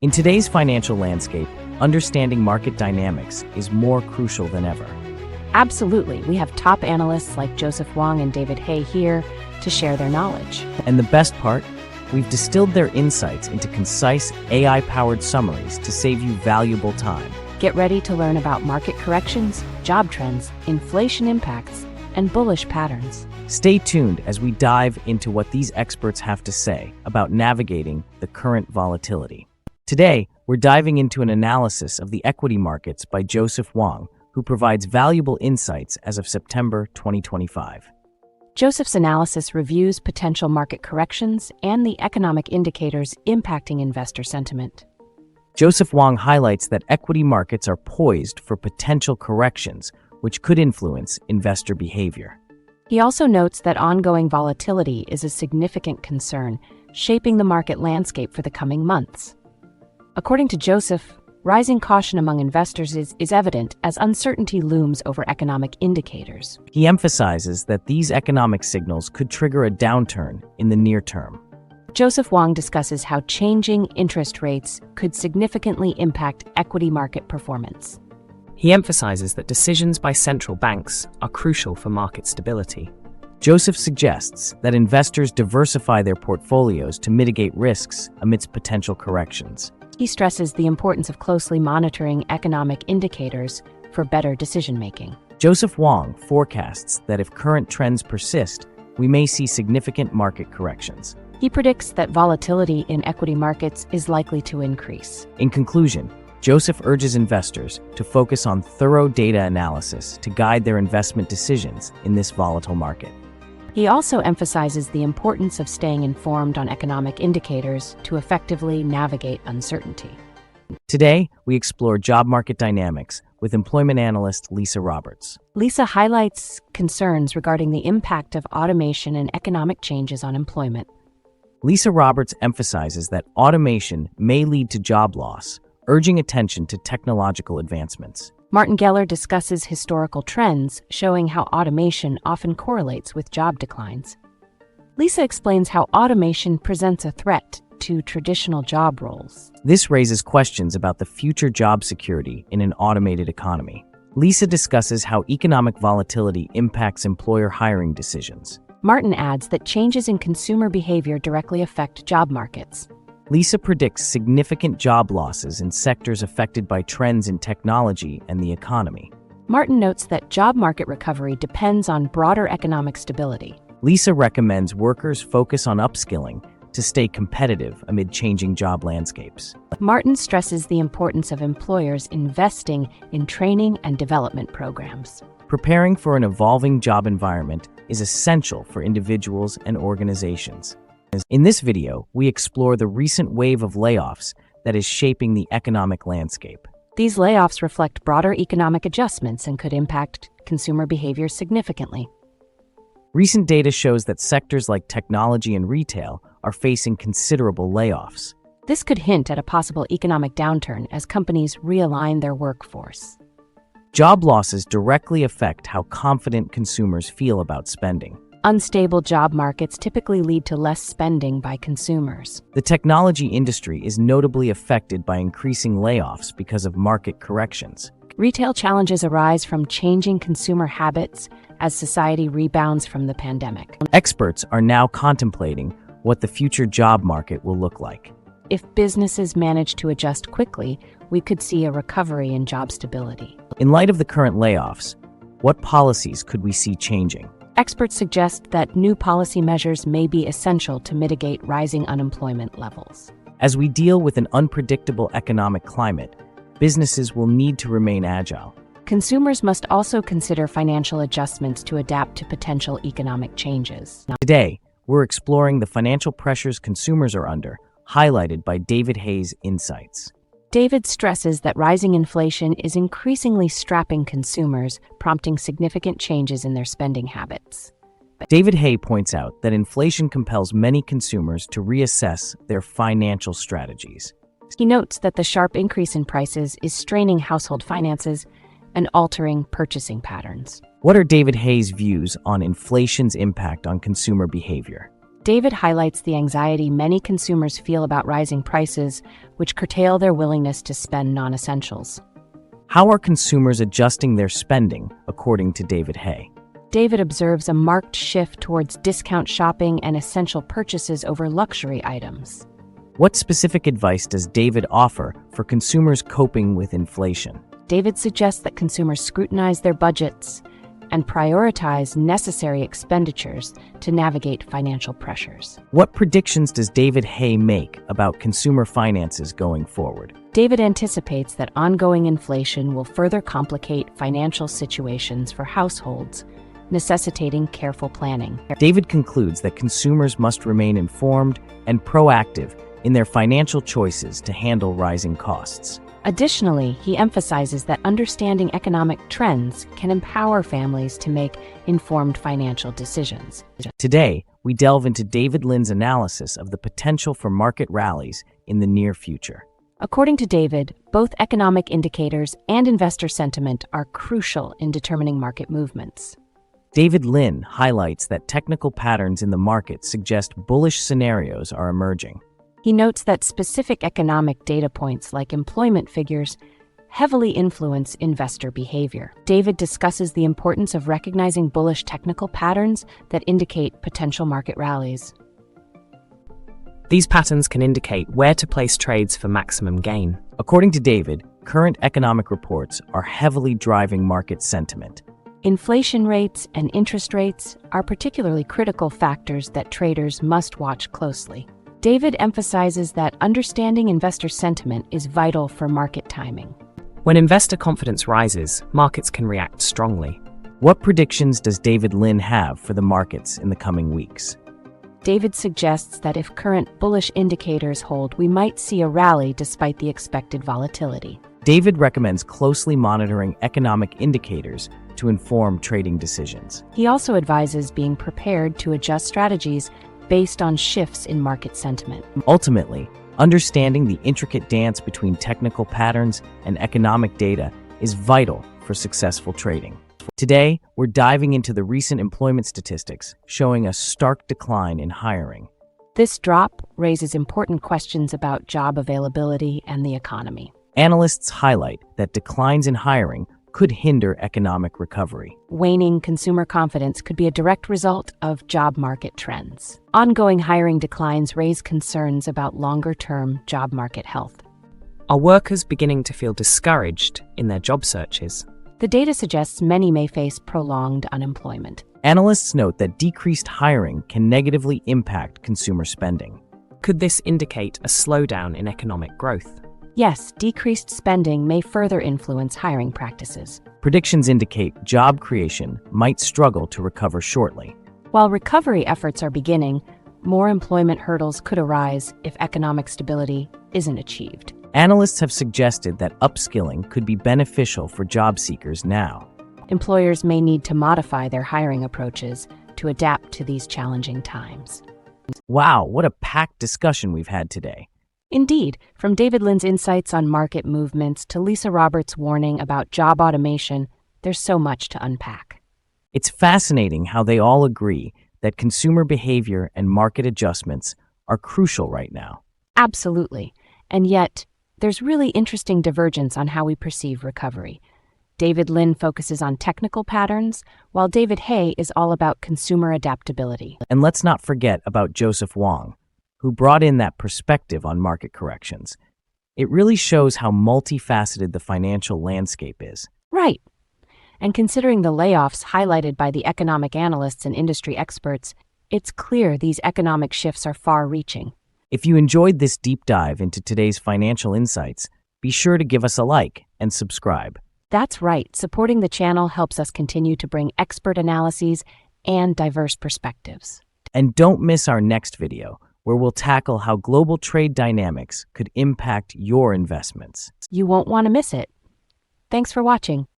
In today's financial landscape, understanding market dynamics is more crucial than ever. Absolutely. We have top analysts like Joseph Wang and David Hay here to share their knowledge. And the best part? We've distilled their insights into concise, AI-powered summaries to save you valuable time. Get ready to learn about market corrections, job trends, inflation impacts, and bullish patterns. Stay tuned as we dive into what these experts have to say about navigating the current volatility. Today, we're diving into an analysis of the equity markets by Joseph Wang, who provides valuable insights as of September 2025. Joseph's analysis reviews potential market corrections and the economic indicators impacting investor sentiment. Joseph Wang highlights that equity markets are poised for potential corrections, which could influence investor behavior. He also notes that ongoing volatility is a significant concern, shaping the market landscape for the coming months. According to Joseph, rising caution among investors is evident as uncertainty looms over economic indicators. He emphasizes that these economic signals could trigger a downturn in the near term. Joseph Wang discusses how changing interest rates could significantly impact equity market performance. He emphasizes that decisions by central banks are crucial for market stability. Joseph suggests that investors diversify their portfolios to mitigate risks amidst potential corrections. He stresses the importance of closely monitoring economic indicators for better decision-making. Joseph Wang forecasts that if current trends persist, we may see significant market corrections. He predicts that volatility in equity markets is likely to increase. In conclusion, Joseph urges investors to focus on thorough data analysis to guide their investment decisions in this volatile market. He also emphasizes the importance of staying informed on economic indicators to effectively navigate uncertainty. Today, we explore job market dynamics with employment analyst Lisa Roberts. Lisa highlights concerns regarding the impact of automation and economic changes on employment. Lisa Roberts emphasizes that automation may lead to job loss, urging attention to technological advancements. Martin Geller discusses historical trends, showing how automation often correlates with job declines. Lisa explains how automation presents a threat to traditional job roles. This raises questions about the future job security in an automated economy. Lisa discusses how economic volatility impacts employer hiring decisions. Martin adds that changes in consumer behavior directly affect job markets. Lisa predicts significant job losses in sectors affected by trends in technology and the economy. Martin notes that job market recovery depends on broader economic stability. Lisa recommends workers focus on upskilling to stay competitive amid changing job landscapes. Martin stresses the importance of employers investing in training and development programs. Preparing for an evolving job environment is essential for individuals and organizations. In this video, we explore the recent wave of layoffs that is shaping the economic landscape. These layoffs reflect broader economic adjustments and could impact consumer behavior significantly. Recent data shows that sectors like technology and retail are facing considerable layoffs. This could hint at a possible economic downturn as companies realign their workforce. Job losses directly affect how confident consumers feel about spending. Unstable job markets typically lead to less spending by consumers. The technology industry is notably affected by increasing layoffs because of market corrections. Retail challenges arise from changing consumer habits as society rebounds from the pandemic. Experts are now contemplating what the future job market will look like. If businesses manage to adjust quickly, we could see a recovery in job stability. In light of the current layoffs, what policies could we see changing? Experts suggest that new policy measures may be essential to mitigate rising unemployment levels. As we deal with an unpredictable economic climate, businesses will need to remain agile. Consumers must also consider financial adjustments to adapt to potential economic changes. Today, we're exploring the financial pressures consumers are under, highlighted by David Hay's insights. David stresses that rising inflation is increasingly strapping consumers, prompting significant changes in their spending habits. David Hay points out that inflation compels many consumers to reassess their financial strategies. He notes that the sharp increase in prices is straining household finances and altering purchasing patterns. What are David Hay's views on inflation's impact on consumer behavior? David highlights the anxiety many consumers feel about rising prices, which curtail their willingness to spend non-essentials. How are consumers adjusting their spending, according to David Hay? David observes a marked shift towards discount shopping and essential purchases over luxury items. What specific advice does David offer for consumers coping with inflation? David suggests that consumers scrutinize their budgets and prioritize necessary expenditures to navigate financial pressures. What predictions does David Hay make about consumer finances going forward? David anticipates that ongoing inflation will further complicate financial situations for households, necessitating careful planning. David concludes that consumers must remain informed and proactive in their financial choices to handle rising costs. Additionally, he emphasizes that understanding economic trends can empower families to make informed financial decisions. Today, we delve into David Lin's analysis of the potential for market rallies in the near future. According to David, both economic indicators and investor sentiment are crucial in determining market movements. David Lin highlights that technical patterns in the market suggest bullish scenarios are emerging. He notes that specific economic data points like employment figures heavily influence investor behavior. David discusses the importance of recognizing bullish technical patterns that indicate potential market rallies. These patterns can indicate where to place trades for maximum gain. According to David, current economic reports are heavily driving market sentiment. Inflation rates and interest rates are particularly critical factors that traders must watch closely. David emphasizes that understanding investor sentiment is vital for market timing. When investor confidence rises, markets can react strongly. What predictions does David Lin have for the markets in the coming weeks? David suggests that if current bullish indicators hold, we might see a rally despite the expected volatility. David recommends closely monitoring economic indicators to inform trading decisions. He also advises being prepared to adjust strategies based on shifts in market sentiment. Ultimately, understanding the intricate dance between technical patterns and economic data is vital for successful trading. Today, we're diving into the recent employment statistics, showing a stark decline in hiring. This drop raises important questions about job availability and the economy. Analysts highlight that declines in hiring could hinder economic recovery. Waning consumer confidence could be a direct result of job market trends. Ongoing hiring declines raise concerns about longer-term job market health. Are workers beginning to feel discouraged in their job searches? The data suggests many may face prolonged unemployment. Analysts note that decreased hiring can negatively impact consumer spending. Could this indicate a slowdown in economic growth? Yes, decreased spending may further influence hiring practices. Predictions indicate job creation might struggle to recover shortly. While recovery efforts are beginning, more employment hurdles could arise if economic stability isn't achieved. Analysts have suggested that upskilling could be beneficial for job seekers now. Employers may need to modify their hiring approaches to adapt to these challenging times. Wow, what a packed discussion we've had today. Indeed, from David Lin's insights on market movements to Lisa Roberts' warning about job automation, there's so much to unpack. It's fascinating how they all agree that consumer behavior and market adjustments are crucial right now. Absolutely. And yet, there's really interesting divergence on how we perceive recovery. David Lin focuses on technical patterns, while David Hay is all about consumer adaptability. And let's not forget about Joseph Wang, who brought in that perspective on market corrections. It really shows how multifaceted the financial landscape is. Right. And considering the layoffs highlighted by the economic analysts and industry experts, it's clear these economic shifts are far-reaching. If you enjoyed this deep dive into today's financial insights, be sure to give us a like and subscribe. That's right. Supporting the channel helps us continue to bring expert analyses and diverse perspectives. And don't miss our next video, where we'll tackle how global trade dynamics could impact your investments. You won't want to miss it. Thanks for watching.